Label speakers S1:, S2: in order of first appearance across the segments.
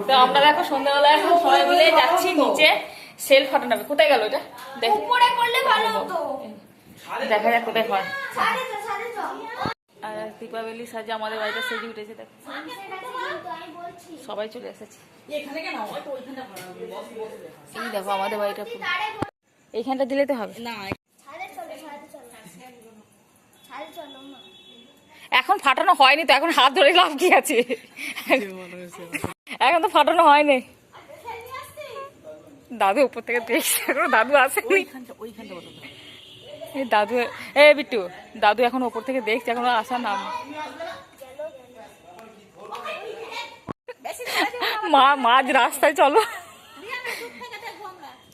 S1: তো আমরা দেখো সন্ধ্যাবেলা এখন সবাই মিলে যাচ্ছি নিচে সেল ফাটানো হবে। কোথায় গেল এটা?
S2: উপরে করলে ভালো হতো।
S1: দেখা যাক কোথায় হয়। আর দীপাবলি সাজে আমাদের বাড়িতে সেজে উঠেছে, দেখো সবাই চলে এসেছে। এই দেখো আমাদের বাড়িটা এইখানটা দিলে তো হবে না। এখন ফাটানো হয়নি তো, এখন হাত ধরে লাভ কি আছে? এখন তো ফাটানো হয়নি। দাদু উপর থেকে দেখছে, দাদু আসে দাদু। এ বিট্টু, দাদু এখন উপর থেকে দেখছে, এখন আসার নাম। মাঝ রাস্তায় চলো,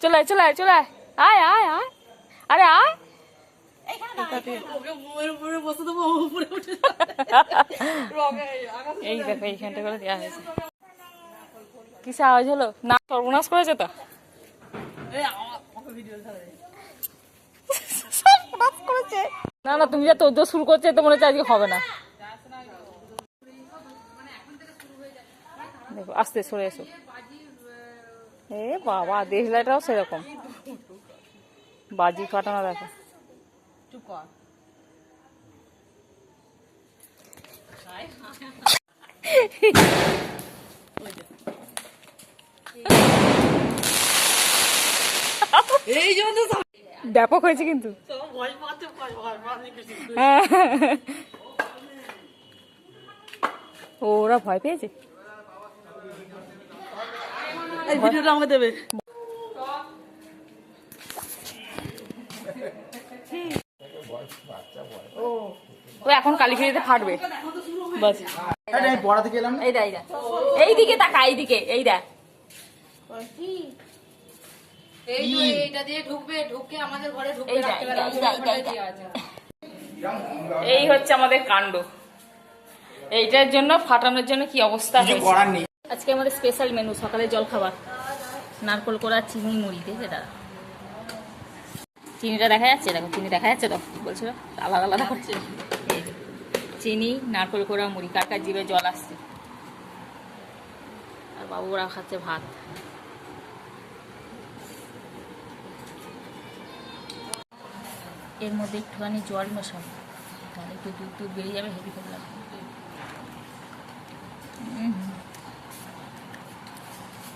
S1: চলে আয় চলে আয় চলে আয়, আয় আয় আয়, আরে আয়। এই দেখো এইখানটা করে দেওয়া হয়েছে। কিসে আওয়াজ হলো? না সর্বনাশ করেছে তো। না না, তুমি যা তোর শুরু করছে তো মনে হচ্ছে আজকে হবে না। দেখো আস্তে সরে এসো। এ বাবা, দেশলাইটাও সেরকম বাজি ফাটানো। দেখো এই জন্য ব্যাপক হয়েছে কিন্তু। ওরা ভয় পেয়েছে। এই ভিডিওটা আমাকে দেবে। ও এখন কালী পুজোতে ফাটবে বাস। এইদিকে তাকা, এইদিকে, এই দেখ। এই হচ্ছে আমাদের কাণ্ড। এইটার জন্য ফাটানোর জন্য কি অবস্থা হয়েছে। আজকে আমাদের স্পেশাল মেনু, সকালে জল খাবার, নারকোল কোড়া, চিনি মুড়ি দিয়েছে দাদা। চিনিটা দেখা যাচ্ছে, দেখো চিনি দেখা যাচ্ছে তো, বলছিল আলাদা আলাদা করছে। চিনি, নারকোল কোড়া, মুড়ি, কার কার জিভে জল আসছে। আর বাবু ওরা খাচ্ছে ভাত। এর মধ্যে একটুখানি জল মেশাবো, তাহলে একটু দুধ দুধ বেরিয়ে যাবে, হেভি করে লাগবে।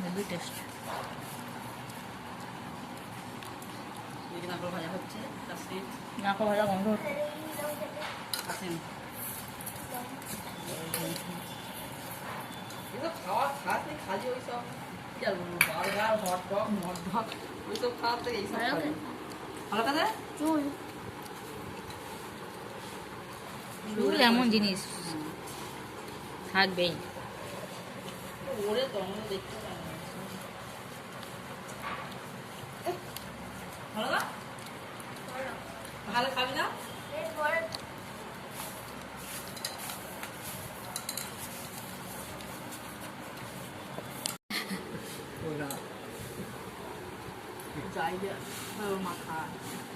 S1: Heavy taste. ভাজা হচ্ছে, নারকোল ভাজা গন্ধ হচ্ছে। চুল এমন জিনিস থাকবেই। ভালো খাবি না?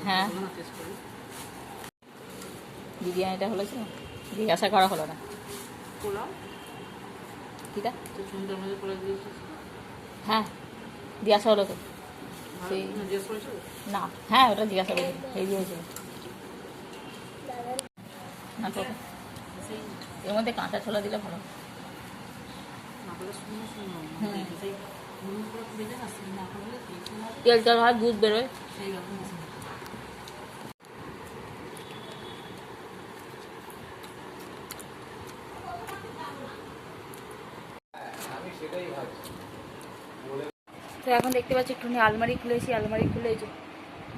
S1: হ্যাঁ, বিরিয়ানিটা হয়েছে, জিজ্ঞাসা করা হলো না। হ্যাঁ দিয়ে আসা হলো তো না। হ্যাঁ ওটা জিজ্ঞাসা করেছিল, এই দিয়েছিল না। এর মধ্যে কাঁচা ছোলা দিলে ভালো। তেল তেল হয়, দুধ বেরোয়। তো এখন দেখতে পাচ্ছি একটুখানি আলমারি খুলেছি, আলমারি খুলে এই যে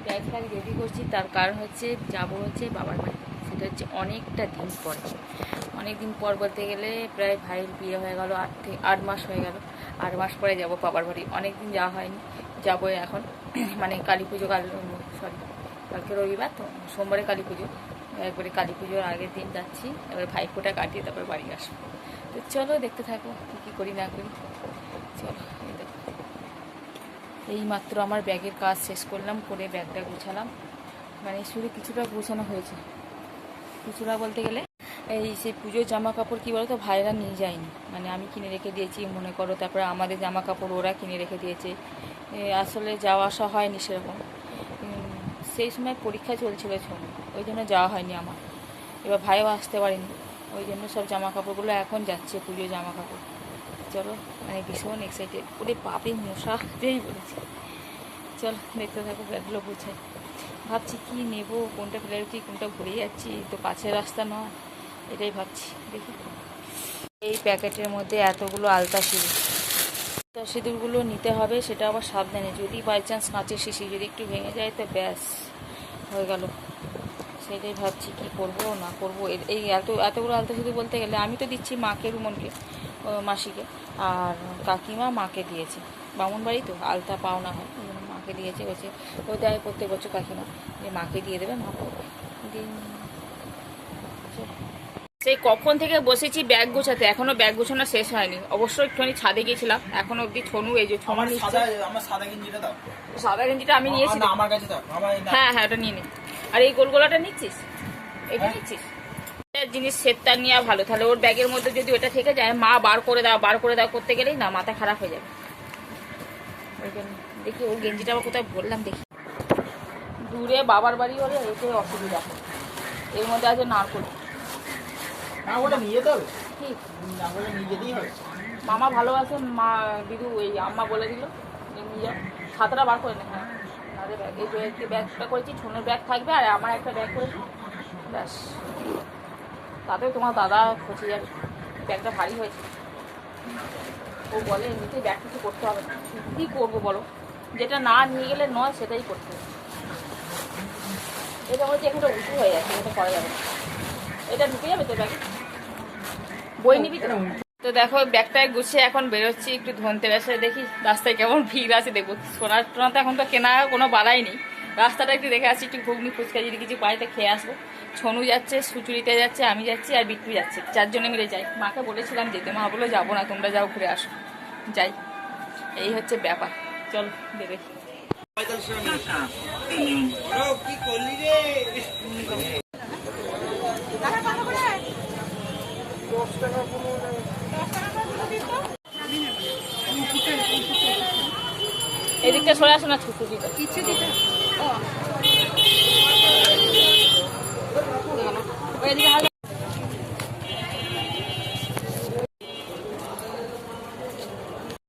S1: ব্যাগ ফ্যাগ রেডি করছি। তার কারণ হচ্ছে যাবো হচ্ছে বাবার বাড়ি। সেটা হচ্ছে অনেকটা দিন পর, অনেক দিন পর বলতে গেলে প্রায় ভাইয়ের বিয়ে হয়ে গেল 8 মাস হয়ে গেল। 8 মাস পরে যাব বাবার বাড়ি, অনেক দিন যাওয়া হয়নি। যাবো এখন, মানে কালী পুজো, কালকে রবিবার তো, সোমবারে কালী পুজো, একবারে কালী পুজোর আগের দিন যাচ্ছি। এবার ভাইফোঁটা কাটিয়ে তারপরে বাড়ি আসবো। তো চলো দেখতে থাকো কী করি না করি। চলো এই দেখো, এই মাত্র আমার ব্যাগের কাজ শেষ করলাম, করে ব্যাগটা গুছালাম। মানে শুরু কিছুটা গোছানো হয়েছে, কিছুটা বলতে গেলে এই সেই পুজোর জামা কাপড় কী বলো তো ভাইরা নিয়ে যায়নি, মানে আমি কিনে রেখে দিয়েছি মনে করো, তারপরে আমাদের জামা কাপড় ওরা কিনে রেখে দিয়েছে। আসলে যাওয়া আসা হয়নি সেরকম। সেই সময় পরীক্ষা চলছিল ছবি, ওই জন্য যাওয়া হয়নি আমার। এবার ভাইও আসতে পারেনি, ওই জন্য সব জামা কাপড়গুলো এখন যাচ্ছে, পুজোর জামা কাপড়। চলো মানে ভীষণ এক্সাইটেড, ওরে পাপে মশা যেই বলেছে। চলো দেখতে থাকো, ব্যাগগুলো বোঝাই। ভাবছি কি নেব, কোনটা ফেলে রেখেছি, কোনটা ভুলে যাচ্ছি, তো কাছের রাস্তা নয়, এটাই ভাবছি। দেখি এই প্যাকেটের মধ্যে এতগুলো আলতা সিঁদুর, আলতা সিঁদুরগুলো নিতে হবে, সেটা আবার সাবধানে, যদি বাই চান্স কাঁচের শিশি যদি একটু ভেঙে যায় তো ব্যাস হয়ে গেল। সেটাই ভাবছি কি করব না করব। এই এতগুলো আলতা সিঁদুর বলতে গেলে আমি তো দিচ্ছি মাকে, রুমনকে, মাসিকে, আর কাকিমা মাকে দিয়েছে, বামুন বাড়ি তো আলতা পাওনা হয়, ওই জন্য মাকে দিয়েছে। বলছে ও দেয় প্রত্যেক বছর কাকিমা, যে মাকে দিয়ে দেবে, মা পড়বে। সেই কখন থেকে বসেছি ব্যাগ গোছাতে, এখনো ব্যাগ গোছানো শেষ হয়নি। অবশ্যই একটুখানি ছাদে গিয়েছিলাম, এখনো অবধি ছনু এই যে ছনু নিচ্ছে।
S3: সাদা গেঞ্জিটা দাও,
S1: সাদা গেঞ্জিটা আমি নিয়েছি,
S3: আমার কাছে দাও।
S1: হ্যাঁ হ্যাঁ ওটা নিয়ে নে। আর এই গোলগোলাটা নিচ্ছিস, এটা নিচ্ছিস, জিনিস সেটটা নেওয়া ভালো, তাহলে ওর ব্যাগের মধ্যে যদি ওটা থেকে যায়, মা বার করে দাও করতে গেলেই না মাথা খারাপ হয়ে যাবে। ওই জন্য দেখি ওর গেঞ্জিটা আবার কোথায় বললাম, দেখি। দূরে বাবার বাড়ি হলে এতে অসুবিধা, এর মধ্যে আছে নারকোল।
S3: ওটা নিয়ে যেতে হবে,
S1: ঠিক
S3: ওটা নিয়ে যেতেই হবে।
S1: মামা ভালোবাসে, মা দিদু এই আম্মা বলে দিল যে নিয়ে যাও, ছাতাটা বার করে নে। হ্যাঁ আরে ব্যাগ, এই যে ব্যাগটা করেছি, ছোনোর ব্যাগ থাকবে আর আমার একটা ব্যাগ করেছি, ব্যাস। তাতেও তোমার দাদা খসে যাবে, ব্যাগটা ভারী হয়েছে। ও বলে এমনিতেই ব্যাগ কিছু করতে হবে না, কী করবো বলো, যেটা না নিয়ে গেলে নয় সেটাই করতে হবে। এটা হচ্ছে এখানটা উঁচু হয়ে যাচ্ছে, এটা করা যাবে না। এটা ঢুকে যাবে তো ব্যাগে, বই নিবি তো? তো দেখো ব্যাগটা গুছিয়ে এখন বেরোচ্ছি একটু ধনতেরাসে, দেখি রাস্তায় কেমন ভিড় আছে দেখবো। সোনার টোনা তো এখন তো কেনা কোনো বাড়াই নেই, রাস্তাটা একটু দেখে আসছি, একটু ঘুগনি ফুচকা যদি কিছু বাড়িতে খেয়ে আসবো। ছনু যাচ্ছে, সুচুরিতে যাচ্ছে, আমি যাচ্ছি আর বিট্টু যাচ্ছে, 4 জনে মিলে যাই। মাকে বলেছিলাম যেতে, মা বলে যাবো না, তোমরা যাও ঘুরে আসো। যাই, এই হচ্ছে ব্যাপার। চল দেখি।
S3: কি করলি রে?
S1: এদিকটা সরে আসো না, ছুটু দিতে
S2: কিছু দিতে
S1: ওইদিকে